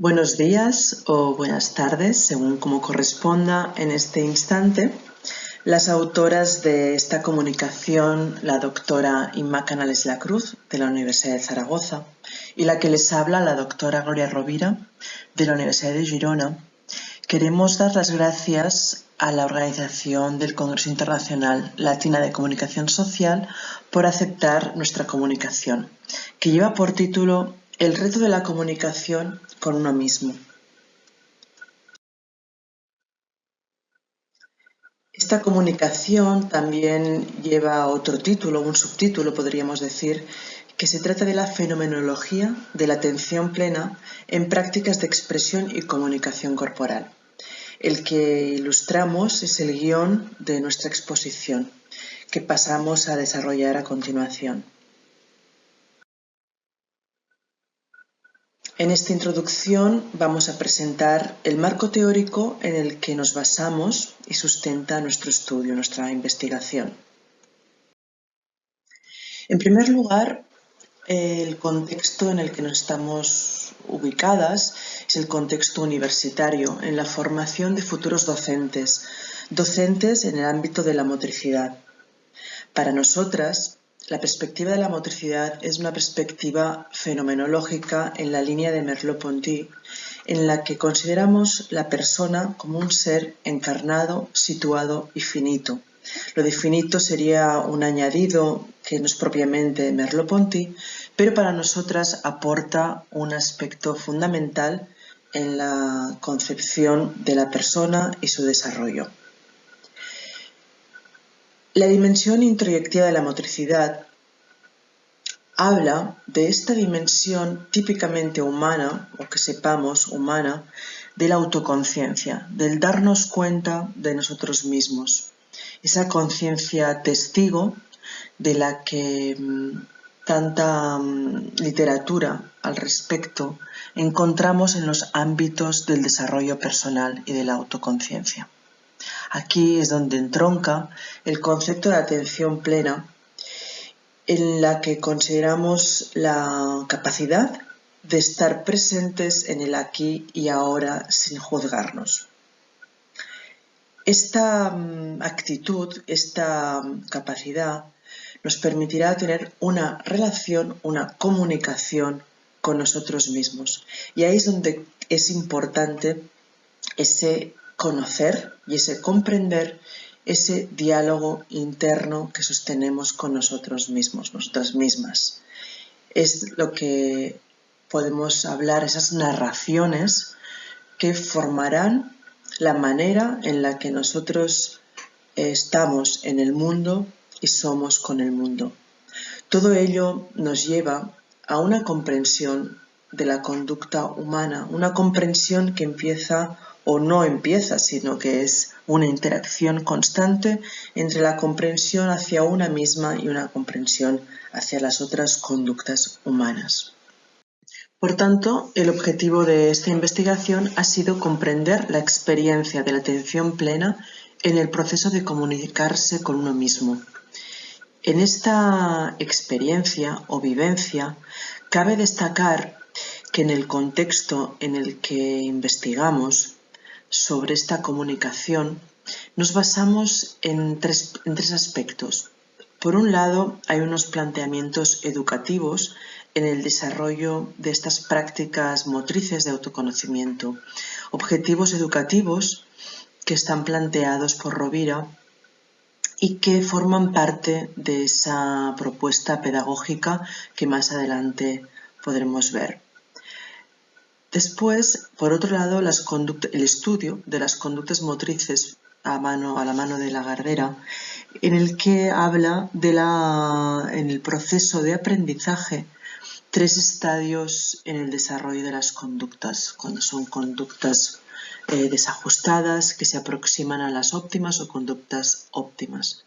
Buenos días o buenas tardes, según como corresponda en este instante. Las autoras de esta comunicación, la doctora Imma Canales La Cruz, de la Universidad de Zaragoza, y la que les habla, la doctora Gloria Rovira, de la Universidad de Girona, queremos dar las gracias a la organización del Congreso Internacional Latina de Comunicación Social por aceptar nuestra comunicación, que lleva por título El reto de la comunicación con uno mismo. Esta comunicación también lleva otro título, un subtítulo podríamos decir, que se trata de la fenomenología de la atención plena en prácticas de expresión y comunicación corporal. El que ilustramos es el guión de nuestra exposición, que pasamos a desarrollar a continuación. En esta introducción vamos a presentar el marco teórico en el que nos basamos y sustenta nuestro estudio, nuestra investigación. En primer lugar, el contexto en el que nos estamos ubicadas es el contexto universitario en la formación de futuros docentes en el ámbito de la motricidad. Para nosotras, la perspectiva de la motricidad es una perspectiva fenomenológica en la línea de Merleau-Ponty, en la que consideramos la persona como un ser encarnado, situado y finito. Lo de finito sería un añadido que no es propiamente Merleau-Ponty, pero para nosotras aporta un aspecto fundamental en la concepción de la persona y su desarrollo. La dimensión introyectiva de la motricidad habla de esta dimensión típicamente humana, o que sepamos humana, de la autoconciencia, del darnos cuenta de nosotros mismos. Esa conciencia testigo de la que tanta literatura al respecto encontramos en los ámbitos del desarrollo personal y de la autoconciencia. Aquí es donde entronca el concepto de atención plena, en la que consideramos la capacidad de estar presentes en el aquí y ahora sin juzgarnos. Esta actitud, esta capacidad, nos permitirá tener una relación, una comunicación con nosotros mismos. Y ahí es donde es importante ese conocer y ese comprender ese diálogo interno que sostenemos con nosotros mismos, nosotras mismas. Es lo que podemos hablar, esas narraciones que formarán la manera en la que nosotros estamos en el mundo y somos con el mundo. Todo ello nos lleva a una comprensión de la conducta humana, una comprensión que empieza o no empieza, sino que es una interacción constante entre la comprensión hacia una misma y una comprensión hacia las otras conductas humanas. Por tanto, el objetivo de esta investigación ha sido comprender la experiencia de la atención plena en el proceso de comunicarse con uno mismo. En esta experiencia o vivencia cabe destacar que en el contexto en el que investigamos sobre esta comunicación nos basamos en tres aspectos. Por un lado, hay unos planteamientos educativos en el desarrollo de estas prácticas motrices de autoconocimiento, objetivos educativos que están planteados por Rovira y que forman parte de esa propuesta pedagógica que más adelante podremos ver. Después, por otro lado, el estudio de las conductas motrices a la mano de Lagardère, en el que habla en el proceso de aprendizaje, tres estadios en el desarrollo de las conductas, cuando son conductas desajustadas que se aproximan a las óptimas o conductas óptimas.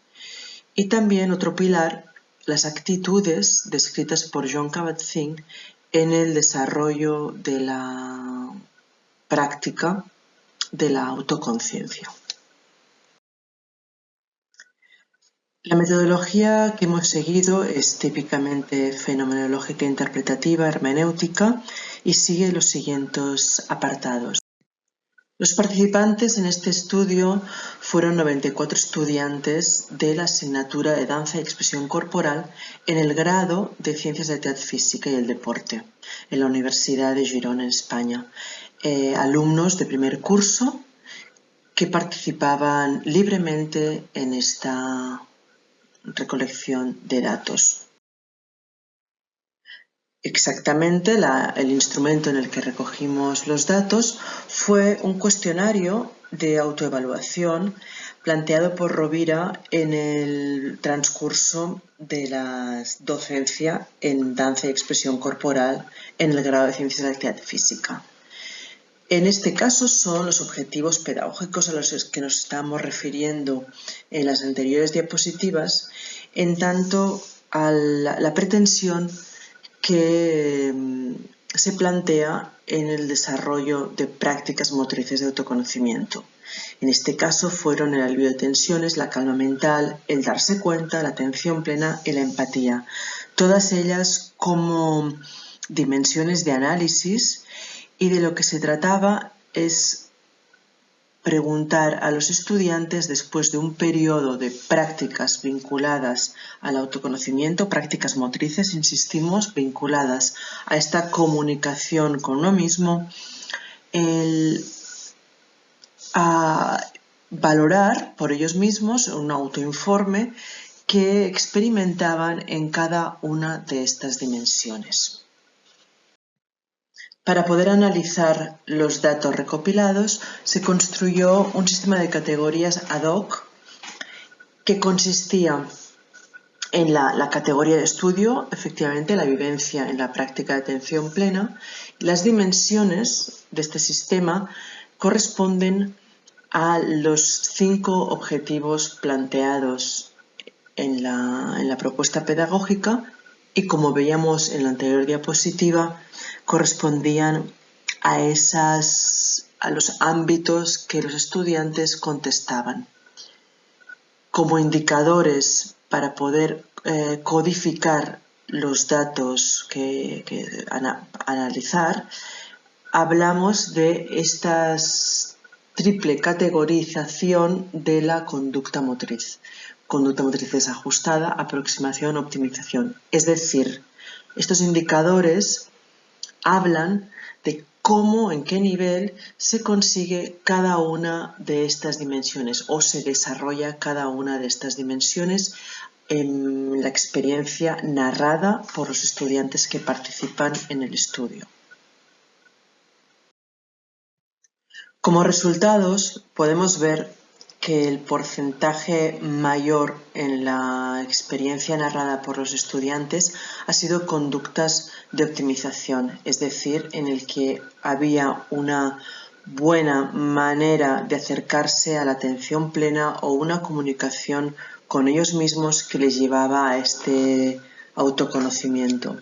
Y también otro pilar, las actitudes descritas por Jon Kabat-Zinn en el desarrollo de la práctica de la autoconciencia. La metodología que hemos seguido es típicamente fenomenológica interpretativa, hermenéutica, y sigue los siguientes apartados. Los participantes en este estudio fueron 94 estudiantes de la asignatura de Danza y Expresión Corporal en el grado de Ciencias de la Actividad Física y el Deporte en la Universidad de Girona, en España. Alumnos de primer curso que participaban libremente en esta recolección de datos. Exactamente, el instrumento en el que recogimos los datos fue un cuestionario de autoevaluación planteado por Rovira en el transcurso de la docencia en danza y expresión corporal en el grado de Ciencias de la Actividad Física. En este caso son los objetivos pedagógicos a los que nos estamos refiriendo en las anteriores diapositivas, en tanto a la pretensión que se plantea en el desarrollo de prácticas motrices de autoconocimiento. En este caso fueron el alivio de tensiones, la calma mental, el darse cuenta, la atención plena y la empatía. Todas ellas como dimensiones de análisis, y de lo que se trataba es preguntar a los estudiantes, después de un periodo de prácticas vinculadas al autoconocimiento, prácticas motrices, insistimos, vinculadas a esta comunicación con uno mismo, a valorar por ellos mismos un autoinforme que experimentaban en cada una de estas dimensiones. Para poder analizar los datos recopilados, se construyó un sistema de categorías ad hoc que consistía en la categoría de estudio, efectivamente la vivencia en la práctica de atención plena. Las dimensiones de este sistema corresponden a los 5 objetivos planteados en la propuesta pedagógica y, como veíamos en la anterior diapositiva, correspondían a los ámbitos que los estudiantes contestaban. Como indicadores para poder codificar los datos que analizar, hablamos de esta triple categorización de la conducta motriz. Conducta motriz desajustada, aproximación, optimización. Es decir, estos indicadores hablan de cómo, en qué nivel se consigue cada una de estas dimensiones o se desarrolla cada una de estas dimensiones en la experiencia narrada por los estudiantes que participan en el estudio. Como resultados, podemos ver que el porcentaje mayor en la experiencia narrada por los estudiantes ha sido conductas de optimización, es decir, en el que había una buena manera de acercarse a la atención plena o una comunicación con ellos mismos que les llevaba a este autoconocimiento.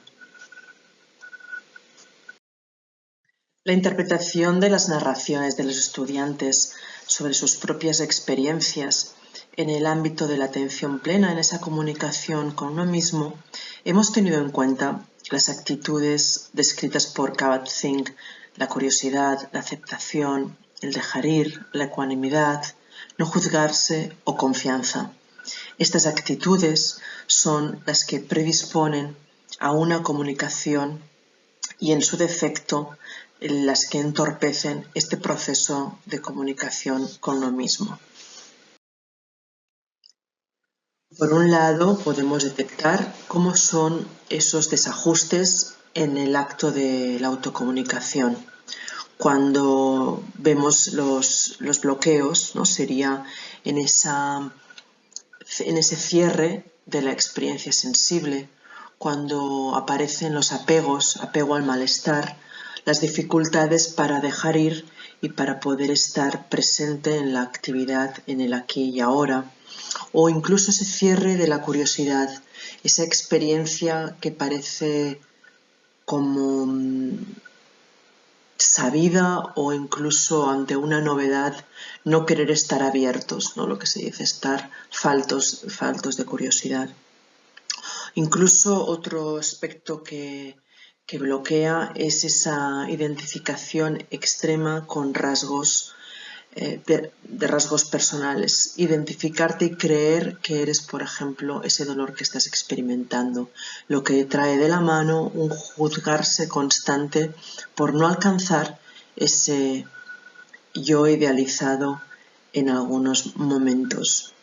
La interpretación de las narraciones de los estudiantes sobre sus propias experiencias en el ámbito de la atención plena, en esa comunicación con uno mismo, hemos tenido en cuenta las actitudes descritas por Kabat-Zinn, la curiosidad, la aceptación, el dejar ir, la ecuanimidad, no juzgarse o confianza. Estas actitudes son las que predisponen a una comunicación y, en su defecto, las que entorpecen este proceso de comunicación con uno mismo. Por un lado, podemos detectar cómo son esos desajustes en el acto de la autocomunicación. Cuando vemos los bloqueos, ¿no? Sería en ese cierre de la experiencia sensible, cuando aparecen los apegos, apego al malestar, las dificultades para dejar ir y para poder estar presente en la actividad, en el aquí y ahora, o incluso ese cierre de la curiosidad, esa experiencia que parece como sabida o incluso ante una novedad no querer estar abiertos, ¿no? Lo que se dice estar faltos de curiosidad. Incluso otro aspecto que que bloquea es esa identificación extrema con rasgos de rasgos personales, identificarte y creer que eres, por ejemplo, ese dolor que estás experimentando, lo que trae de la mano un juzgarse constante por no alcanzar ese yo idealizado en algunos momentos.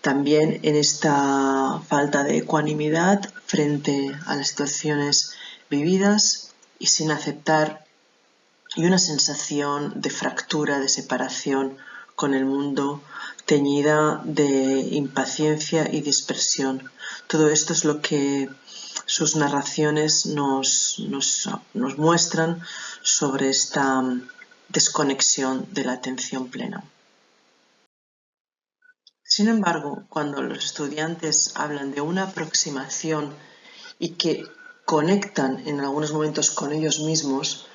También en esta falta de ecuanimidad frente a las situaciones vividas y sin aceptar, y una sensación de fractura, de separación con el mundo, teñida de impaciencia y dispersión. Todo esto es lo que sus narraciones nos muestran sobre esta desconexión de la atención plena. Sin embargo, cuando los estudiantes hablan de una aproximación y que conectan en algunos momentos con ellos mismos,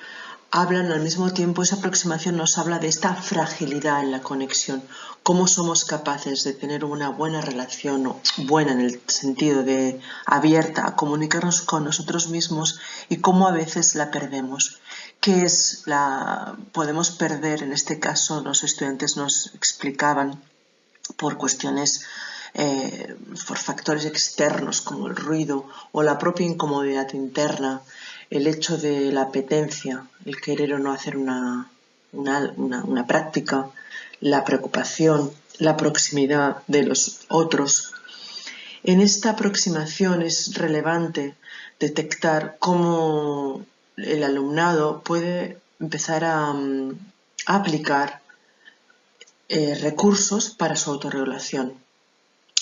hablan al mismo tiempo, esa aproximación nos habla de esta fragilidad en la conexión, cómo somos capaces de tener una buena relación, o buena en el sentido de abierta a comunicarnos con nosotros mismos, y cómo a veces la perdemos. ¿Qué es podemos perder? En este caso los estudiantes nos explicaban por cuestiones, por factores externos como el ruido o la propia incomodidad interna, el hecho de la apetencia, el querer o no hacer una práctica, la preocupación, la proximidad de los otros. En esta aproximación es relevante detectar cómo el alumnado puede empezar a aplicar recursos para su autorregulación,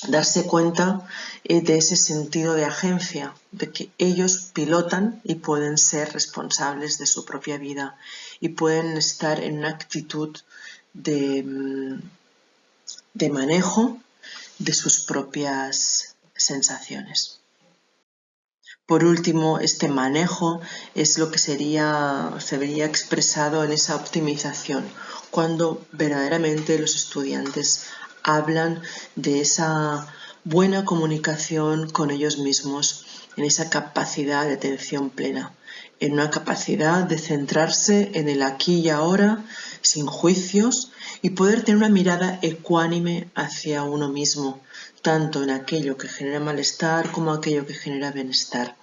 darse cuenta de ese sentido de agencia, de que ellos pilotan y pueden ser responsables de su propia vida y pueden estar en una actitud de manejo de sus propias sensaciones. Por último, este manejo es lo que se vería expresado en esa optimización, cuando verdaderamente los estudiantes hablan de esa buena comunicación con ellos mismos, en esa capacidad de atención plena, en una capacidad de centrarse en el aquí y ahora, sin juicios, y poder tener una mirada ecuánime hacia uno mismo, tanto en aquello que genera malestar como aquello que genera bienestar.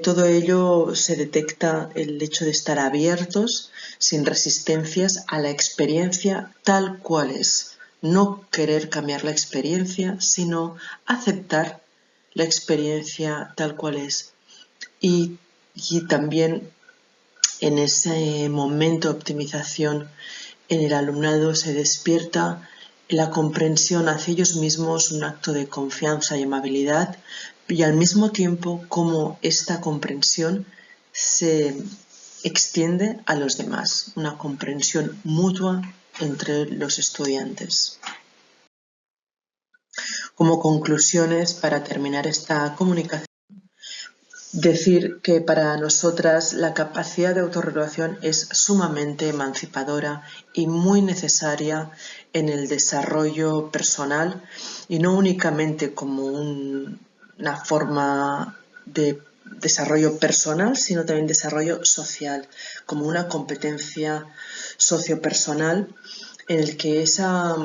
Todo ello se detecta el hecho de estar abiertos, sin resistencias, a la experiencia tal cual es. No querer cambiar la experiencia, sino aceptar la experiencia tal cual es. Y también en ese momento de optimización en el alumnado se despierta la comprensión hacia ellos mismos, un acto de confianza y amabilidad, y al mismo tiempo cómo esta comprensión se extiende a los demás, una comprensión mutua entre los estudiantes. Como conclusiones, para terminar esta comunicación, decir que para nosotras la capacidad de autorregulación es sumamente emancipadora y muy necesaria en el desarrollo personal, y no únicamente como una forma de desarrollo personal, sino también desarrollo social, como una competencia sociopersonal en el que esa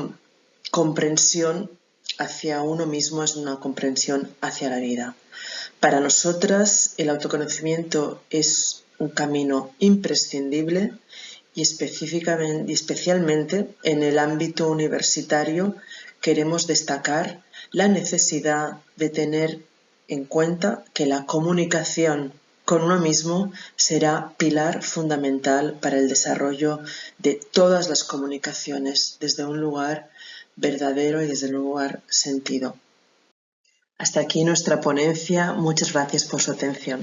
comprensión hacia uno mismo es una comprensión hacia la vida. Para nosotras el autoconocimiento es un camino imprescindible, y especialmente en el ámbito universitario queremos destacar la necesidad de tener en cuenta que la comunicación con uno mismo será pilar fundamental para el desarrollo de todas las comunicaciones desde un lugar verdadero y desde un lugar sentido. Hasta aquí nuestra ponencia. Muchas gracias por su atención.